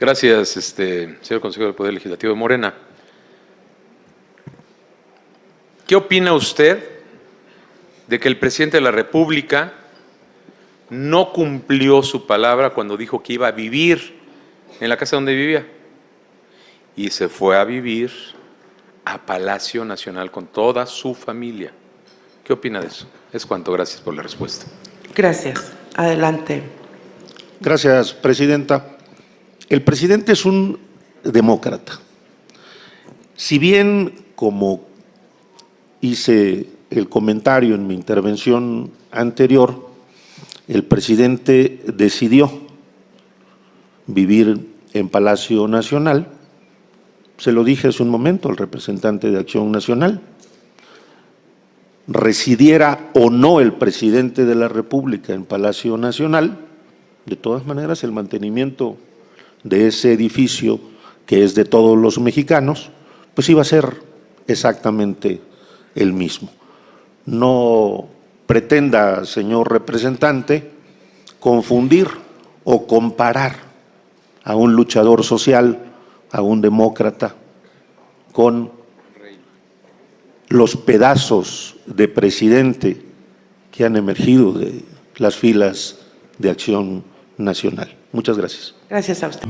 Gracias, señor consejero del Poder Legislativo de Morena. ¿Qué opina usted de que el presidente de la República no cumplió su palabra cuando dijo que iba a vivir en la casa donde vivía y se fue a vivir a Palacio Nacional con toda su familia? ¿Qué opina de eso? Es cuanto. Gracias por la respuesta. Gracias. Adelante. Gracias, presidenta. El presidente es un demócrata. Si bien, como hice el comentario en mi intervención anterior, el presidente decidió vivir en Palacio Nacional, se lo dije hace un momento al representante de Acción Nacional, residiera o no el presidente de la República en Palacio Nacional, de todas maneras el mantenimiento de ese edificio, que es de todos los mexicanos, pues iba a ser exactamente el mismo. No pretenda, señor representante, confundir o comparar a un luchador social, a un demócrata, con los pedazos de presidente que han emergido de las filas de Acción Nacional. Muchas gracias. Gracias a usted.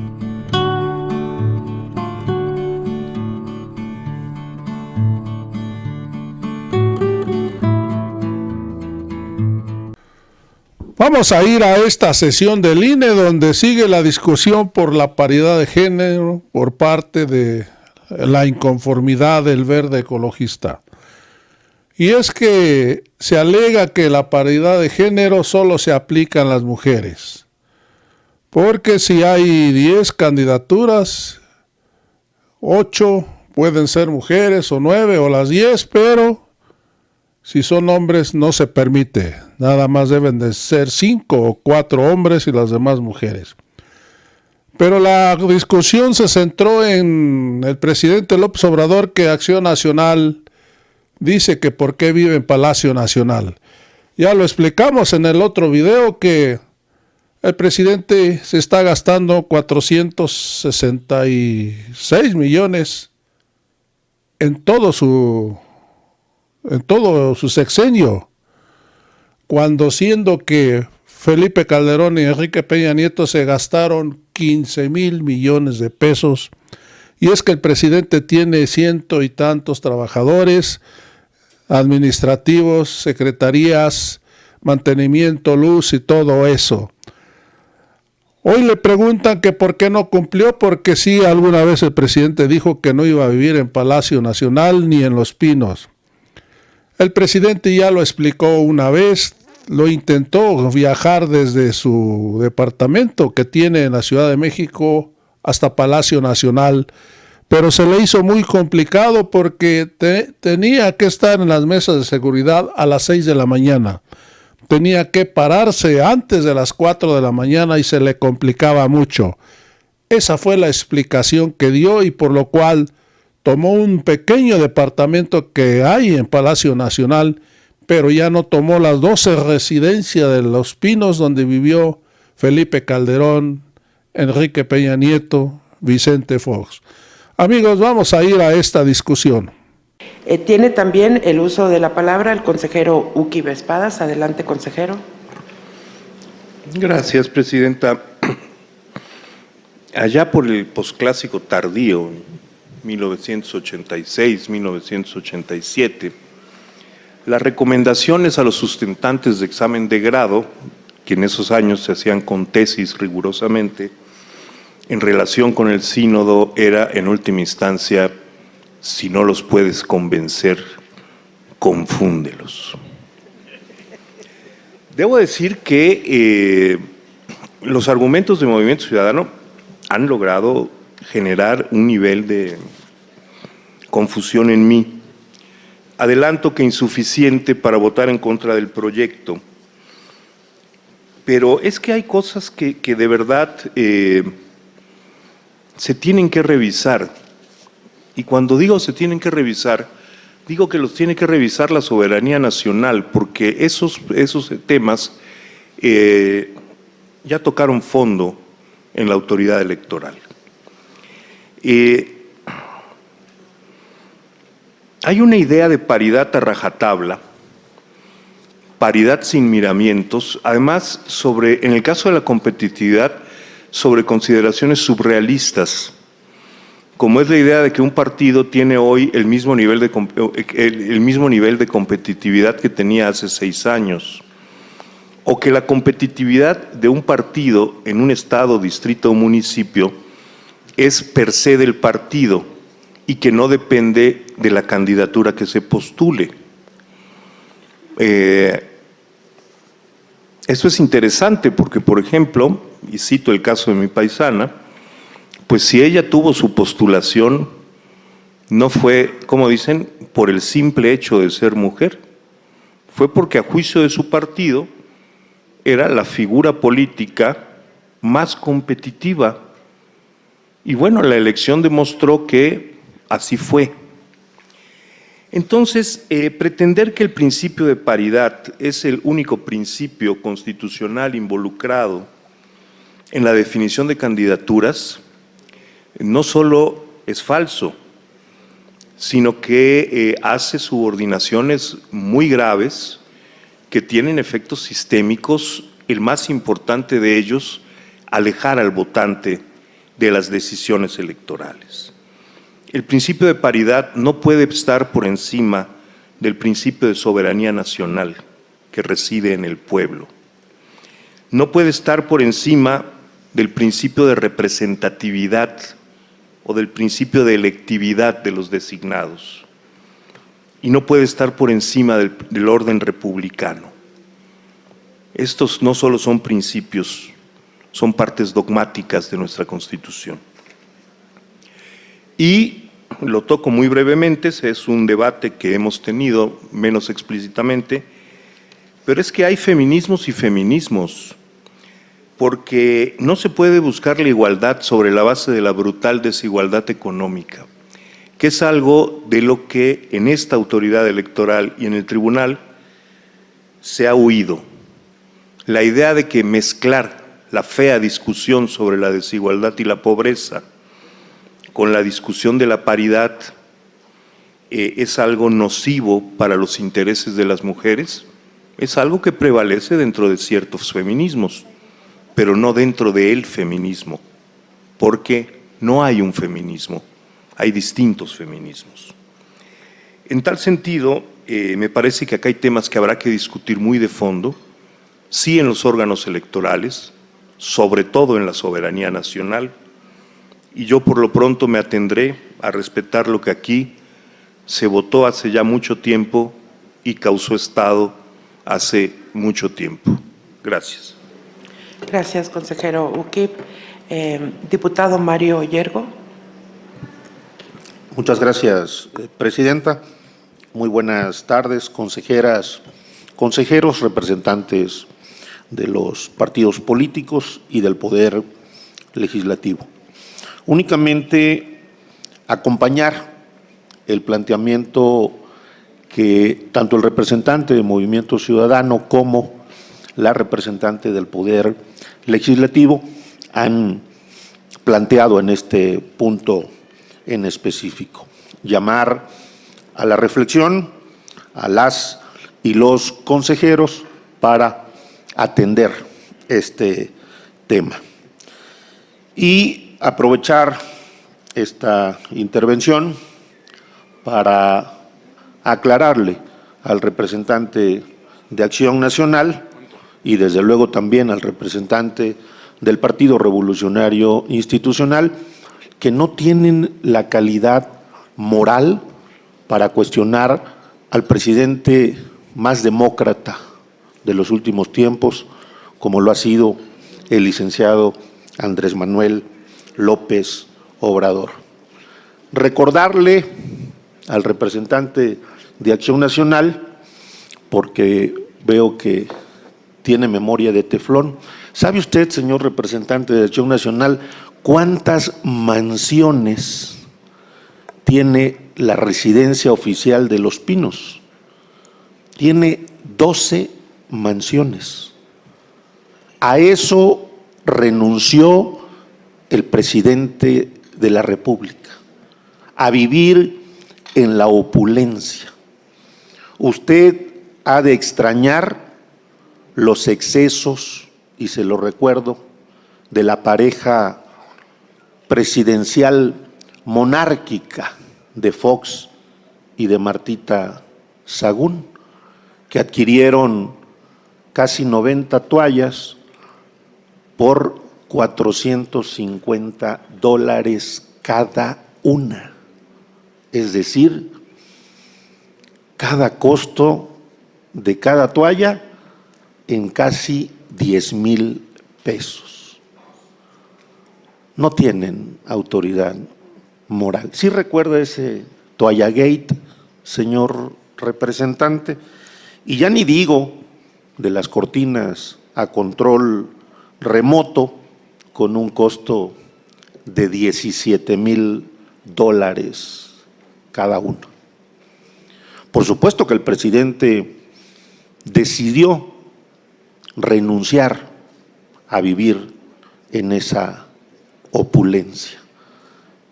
Vamos a ir a esta sesión del INE donde sigue la discusión por la paridad de género por parte de la inconformidad del Verde Ecologista. Y es que se alega que la paridad de género solo se aplica a las mujeres. Porque si hay 10 candidaturas, 8 pueden ser mujeres o 9 o las 10, pero si son hombres no se permite. Nada más deben de ser 5 o 4 hombres y las demás mujeres. Pero la discusión se centró en el presidente López Obrador, que Acción Nacional dice que por qué vive en Palacio Nacional. Ya lo explicamos en el otro video que el presidente se está gastando 466 millones en todo su sexenio, cuando siendo que Felipe Calderón y Enrique Peña Nieto se gastaron 15,000 millones de pesos. Y es que el presidente tiene 100 y tantos trabajadores administrativos, secretarías, mantenimiento, luz y todo eso. Hoy le preguntan que por qué no cumplió, porque sí, alguna vez el presidente dijo que no iba a vivir en Palacio Nacional ni en Los Pinos. El presidente ya lo explicó una vez, lo intentó viajar desde su departamento que tiene en la Ciudad de México hasta Palacio Nacional, pero se le hizo muy complicado porque tenía que estar en las mesas de seguridad a las 6 de la mañana. Tenía que pararse antes de las 4 de la mañana y se le complicaba mucho. Esa fue la explicación que dio y por lo cual tomó un pequeño departamento que hay en Palacio Nacional, pero ya no tomó las 12 residencias de Los Pinos donde vivió Felipe Calderón, Enrique Peña Nieto, Vicente Fox. Amigos, vamos a ir a esta discusión. Tiene también el uso de la palabra el consejero Uki Vespadas. Adelante, consejero. Gracias, presidenta. Allá por el posclásico tardío, 1986, 1987, las recomendaciones a los sustentantes de examen de grado, que en esos años se hacían con tesis rigurosamente, en relación con el sínodo era, en última instancia, si no los puedes convencer, confúndelos. Debo decir que los argumentos de Movimiento Ciudadano han logrado generar un nivel de confusión en mí. Adelanto que insuficiente para votar en contra del proyecto, pero es que hay cosas que de verdad se tienen que revisar. Y cuando digo se tienen que revisar, digo que los tiene que revisar la soberanía nacional, porque esos temas ya tocaron fondo en la autoridad electoral. Hay una idea de paridad a rajatabla, paridad sin miramientos, además en el caso de la competitividad, sobre consideraciones surrealistas, como es la idea de que un partido tiene hoy el mismo nivel de competitividad que tenía hace 6 años, o que la competitividad de un partido en un estado, distrito o municipio es per se del partido y que no depende de la candidatura que se postule. Esto es interesante porque, por ejemplo, y cito el caso de mi paisana, pues si ella tuvo su postulación, no fue, como dicen, por el simple hecho de ser mujer, fue porque a juicio de su partido era la figura política más competitiva. Y bueno, la elección demostró que así fue. Entonces, pretender que el principio de paridad es el único principio constitucional involucrado en la definición de candidaturas, no solo es falso, sino que hace subordinaciones muy graves que tienen efectos sistémicos, el más importante de ellos, alejar al votante de las decisiones electorales. El principio de paridad no puede estar por encima del principio de soberanía nacional que reside en el pueblo. No puede estar por encima del principio de representatividad o del principio de electividad de los designados. Y no puede estar por encima del orden republicano. Estos no solo son principios, son partes dogmáticas de nuestra Constitución. Y lo toco muy brevemente, es un debate que hemos tenido menos explícitamente, pero es que hay feminismos y feminismos, porque no se puede buscar la igualdad sobre la base de la brutal desigualdad económica, que es algo de lo que en esta autoridad electoral y en el tribunal se ha huido. La idea de que mezclar la fea discusión sobre la desigualdad y la pobreza con la discusión de la paridad es algo nocivo para los intereses de las mujeres, es algo que prevalece dentro de ciertos feminismos, pero no dentro del feminismo, porque no hay un feminismo, hay distintos feminismos. En tal sentido, me parece que acá hay temas que habrá que discutir muy de fondo, sí en los órganos electorales, sobre todo en la soberanía nacional, y yo por lo pronto me atendré a respetar lo que aquí se votó hace ya mucho tiempo y causó estado hace mucho tiempo. Gracias. Gracias, consejero Ukip. Diputado Mario Yergo. Muchas gracias, presidenta. Muy buenas tardes, consejeras, consejeros, representantes de los partidos políticos y del Poder Legislativo. Únicamente acompañar el planteamiento que tanto el representante del Movimiento Ciudadano como la representante del Poder Legislativo han planteado en este punto en específico. Llamar a la reflexión a las y los consejeros para atender este tema. Y aprovechar esta intervención para aclararle al representante de Acción Nacional y desde luego también al representante del Partido Revolucionario Institucional que no tienen la calidad moral para cuestionar al presidente más demócrata de los últimos tiempos, como lo ha sido el licenciado Andrés Manuel López Obrador. Recordarle al representante de Acción Nacional, porque veo que tiene memoria de teflón. ¿Sabe usted, señor representante de Acción Nacional, cuántas mansiones tiene la residencia oficial de Los Pinos? Tiene 12 mansiones. A eso renunció el presidente de la República, a vivir en la opulencia. Usted ha de extrañar los excesos, y se lo recuerdo, de la pareja presidencial monárquica de Fox y de Martita Sagún, que adquirieron casi 90 toallas por $450 cada una. Es decir, cada costo de cada toalla en casi 10,000 pesos. No tienen autoridad moral. ¿Sí recuerda ese Toallagate, señor representante? Y ya ni digo de las cortinas a control remoto con un costo de $17,000 cada uno. Por supuesto que el presidente decidió renunciar a vivir en esa opulencia.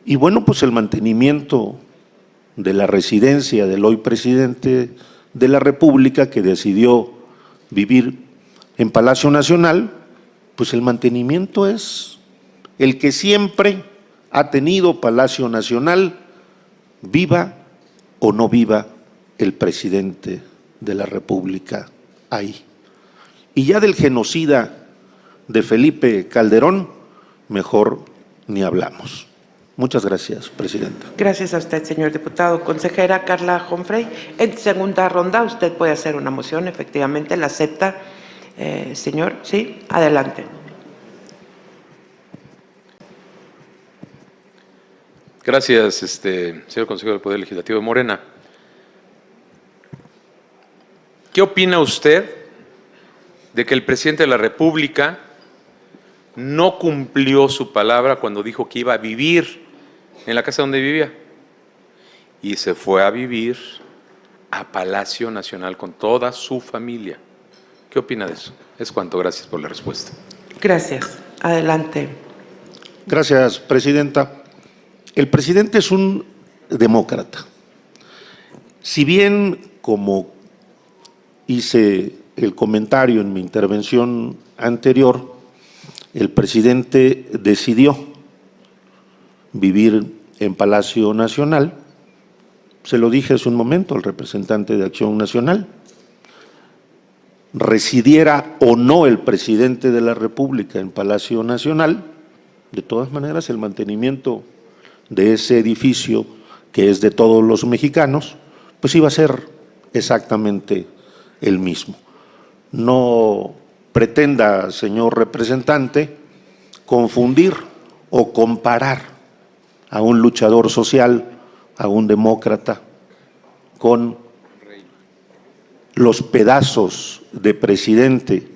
Y bueno, pues el mantenimiento de la residencia del hoy presidente de la República, que decidió vivir en Palacio Nacional, pues el mantenimiento es el que siempre ha tenido Palacio Nacional, viva o no viva el presidente de la República ahí. Y ya del genocida de Felipe Calderón, mejor ni hablamos. Muchas gracias, presidenta. Gracias a usted, señor diputado. Consejera Carla Humphrey, en segunda ronda usted puede hacer una moción, efectivamente, ¿la acepta, señor? Sí, adelante. Gracias, señor consejero del Poder Legislativo de Morena. ¿Qué opina usted de que el presidente de la República no cumplió su palabra cuando dijo que iba a vivir en la casa donde vivía y se fue a vivir a Palacio Nacional con toda su familia? ¿Qué opina de eso? Es cuanto. Gracias por la respuesta. Gracias. Adelante. Gracias, presidenta. El presidente es un demócrata. Si bien, como hice el comentario en mi intervención anterior, el presidente decidió vivir en Palacio Nacional, se lo dije hace un momento al representante de Acción Nacional, residiera o no el presidente de la República en Palacio Nacional, de todas maneras el mantenimiento de ese edificio, que es de todos los mexicanos, pues iba a ser exactamente el mismo. No pretenda, señor representante, confundir o comparar a un luchador social, a un demócrata, con los pedazos de presidente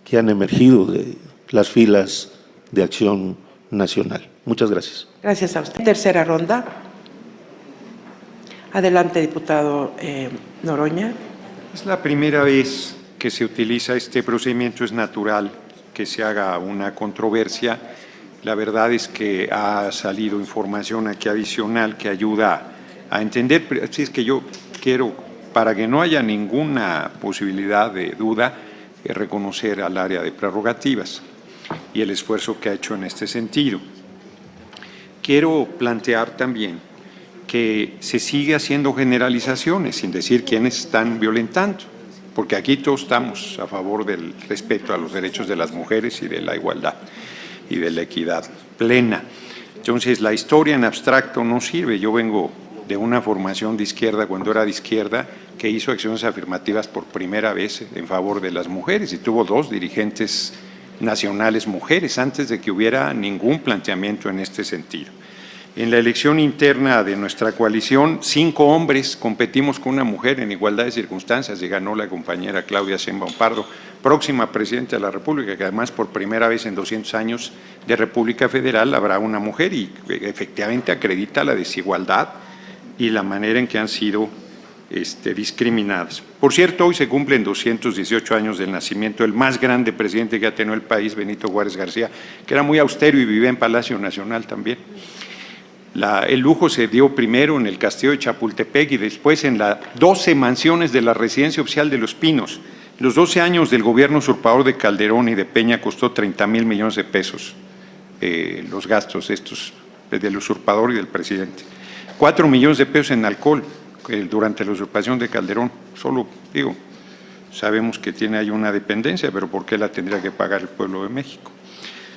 que han emergido de las filas de Acción Nacional. Muchas gracias. Gracias a usted. Tercera ronda. Adelante, diputado Noroña. Es la primera vez que se utiliza este procedimiento, es natural que se haga una controversia. La verdad es que ha salido información aquí adicional que ayuda a entender. Así es que yo quiero, para que no haya ninguna posibilidad de duda, reconocer al área de prerrogativas y el esfuerzo que ha hecho en este sentido. Quiero plantear también que se sigue haciendo generalizaciones sin decir quiénes están violentando, porque aquí todos estamos a favor del respeto a los derechos de las mujeres y de la igualdad y de la equidad plena. Entonces, la historia en abstracto no sirve. Yo vengo de una formación de izquierda, cuando era de izquierda, que hizo acciones afirmativas por primera vez en favor de las mujeres y tuvo 2 dirigentes nacionales mujeres antes de que hubiera ningún planteamiento en este sentido. En la elección interna de nuestra coalición, 5 hombres competimos con una mujer en igualdad de circunstancias y ganó la compañera Claudia Sheinbaum Pardo, próxima presidenta de la República, que además por primera vez en 200 años de República Federal habrá una mujer y efectivamente acredita la desigualdad y la manera en que han sido discriminadas. Por cierto, hoy se cumplen 218 años del nacimiento del más grande presidente que ha tenido el país, Benito Juárez García, que era muy austero y vivía en Palacio Nacional también. El lujo se dio primero en el castillo de Chapultepec y después en las 12 mansiones de la Residencia Oficial de Los Pinos. Los 12 años del gobierno usurpador de Calderón y de Peña costó 30,000 millones de pesos los gastos estos del usurpador y del presidente. 4 millones de pesos en alcohol durante la usurpación de Calderón. Solo, digo, sabemos que tiene ahí una dependencia, pero ¿por qué la tendría que pagar el pueblo de México?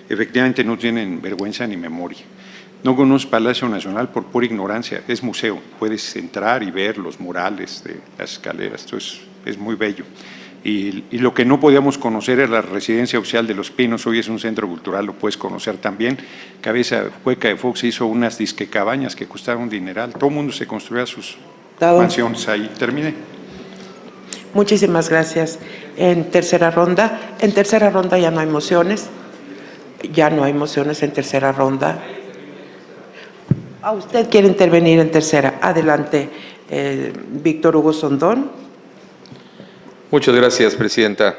Efectivamente no tienen vergüenza ni memoria. No conoces Palacio Nacional por pura ignorancia, es museo, puedes entrar y ver los murales de las escaleras, esto es muy bello. Y lo que no podíamos conocer era la Residencia Oficial de Los Pinos, hoy es un centro cultural, lo puedes conocer también. Cabeza Hueca de Fox hizo unas disquecabañas que costaron un dineral, todo el mundo se construía sus mansiones ahí. Terminé. Muchísimas gracias. En tercera ronda ya no hay mociones. Ya no hay mociones en tercera ronda. ¿Usted quiere intervenir en tercera? Adelante, Víctor Hugo Sondón. Muchas gracias, presidenta.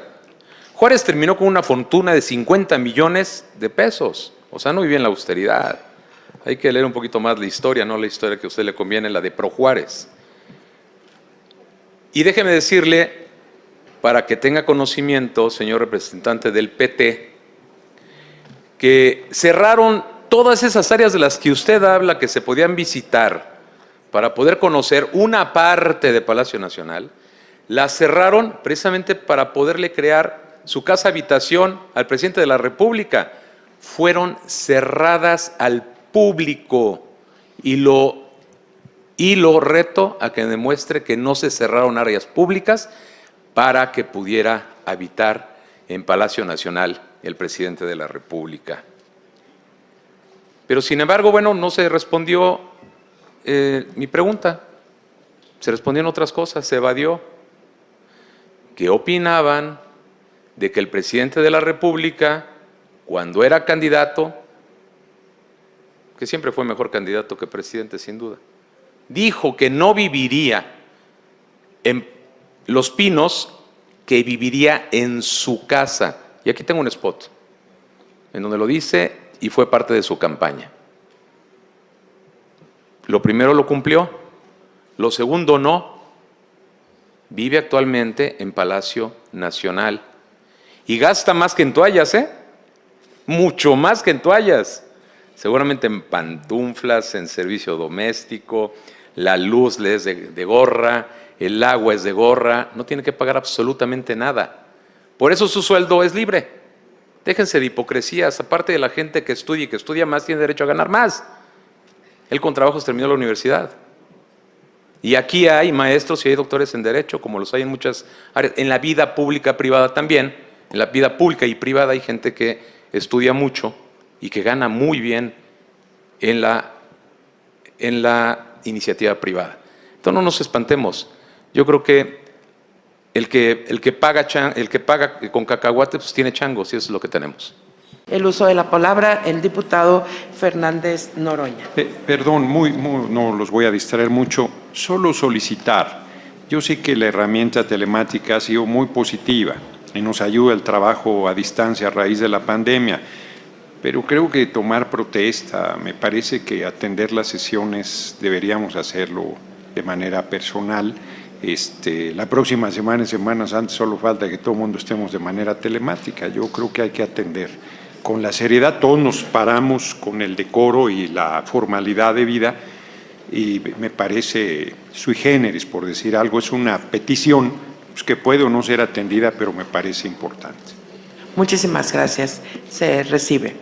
Juárez terminó con una fortuna de 50 millones de pesos. O sea, no vivía en la austeridad. Hay que leer un poquito más la historia, no la historia que a usted le conviene, la de Pro Juárez. Y déjeme decirle, para que tenga conocimiento, señor representante del PT, que cerraron todas esas áreas de las que usted habla que se podían visitar para poder conocer una parte de Palacio Nacional, las cerraron precisamente para poderle crear su casa habitación al presidente de la República. Fueron cerradas al público y lo reto a que demuestre que no se cerraron áreas públicas para que pudiera habitar en Palacio Nacional el presidente de la República. Pero sin embargo, bueno, no se respondió mi pregunta, se respondió en otras cosas, se evadió. ¿Qué opinaban de que el presidente de la República, cuando era candidato, que siempre fue mejor candidato que presidente sin duda, dijo que no viviría en Los Pinos, que viviría en su casa? Y aquí tengo un spot en donde lo dice y fue parte de su campaña. Lo primero lo cumplió, lo segundo no. Vive actualmente en Palacio Nacional y gasta más que en toallas, mucho más que en toallas. Seguramente en pantuflas, en servicio doméstico, la luz le es de gorra, el agua es de gorra, no tiene que pagar absolutamente nada. Por eso su sueldo es libre. Déjense de hipocresías, aparte de la gente que estudia y que estudia más, tiene derecho a ganar más. Él con trabajos terminó la universidad. Y aquí hay maestros y hay doctores en Derecho, como los hay en muchas áreas. En la vida pública, privada también. En la vida pública y privada hay gente que estudia mucho y que gana muy bien en la iniciativa privada. Entonces no nos espantemos. Yo creo que el que paga con cacahuate, pues tiene changos y eso es lo que tenemos. El uso de la palabra, el diputado Fernández Noroña. Perdón, no los voy a distraer mucho, solo solicitar. Yo sé que la herramienta telemática ha sido muy positiva y nos ayuda el trabajo a distancia a raíz de la pandemia, pero creo que tomar protesta, me parece que atender las sesiones deberíamos hacerlo de manera personal. La próxima semana, Semanas antes, solo falta que todo el mundo estemos de manera telemática. Yo creo que hay que atender con la seriedad, todos nos paramos con el decoro y la formalidad de vida y me parece sui generis, por decir algo, es una petición pues, que puede o no ser atendida, pero me parece importante. Muchísimas gracias. Se recibe.